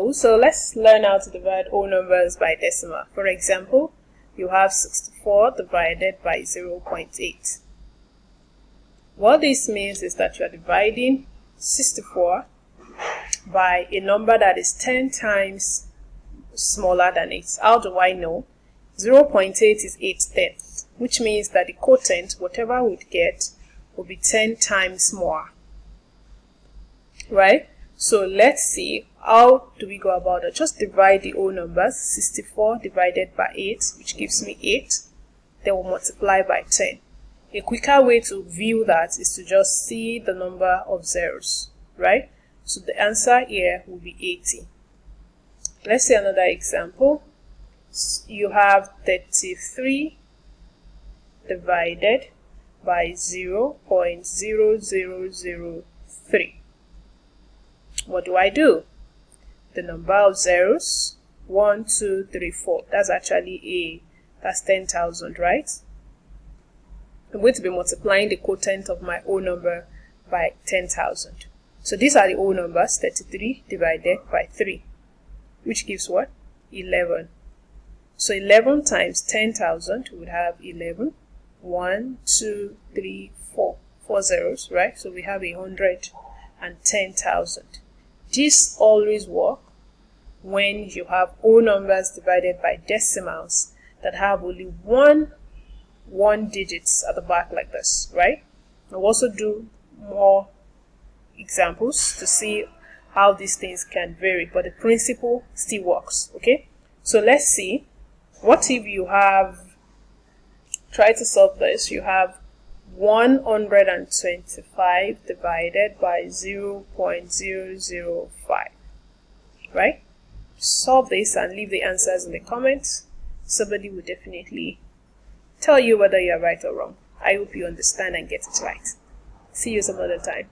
example. So let's learn how to divide whole numbers by decimal. For example, you have 64 divided by 0.8. What this means is that you are dividing 64 by a number that is 10 times smaller than it. How do I know? 0.8 is 8/10, which means that the quotient, whatever we would get, will be 10 times more. Right? So let's see, how do we go about it? Just divide the whole numbers. 64 divided by 8, which gives me 8. Then we'll multiply by 10. A quicker way to view that is to just see the number of zeros, right? So the answer here will be 80. Let's see another example. You have 33 divided by 0.0003. What do? The number of zeros, 1, 2, 3, 4. That's actually that's 10,000, right? I'm going to be multiplying the quotient of my whole number by 10,000. So these are the whole numbers, 33 divided by 3, which gives what? 11. So 11 times 10,000 would have 11. 1, 2, 3, 4. 4 zeros, right? So we have 110,000. This always works when you have whole numbers divided by decimals that have only one digits at the back like this, right? I'll also do more examples to see how these things can vary, but the principle still works. Okay, so let's see. What if you have, try to solve this, you have 125 divided by 0.005, right? Solve this and leave the answers in the comments. Somebody will definitely tell you whether you are right or wrong. I hope you understand and get it right. See you some other time.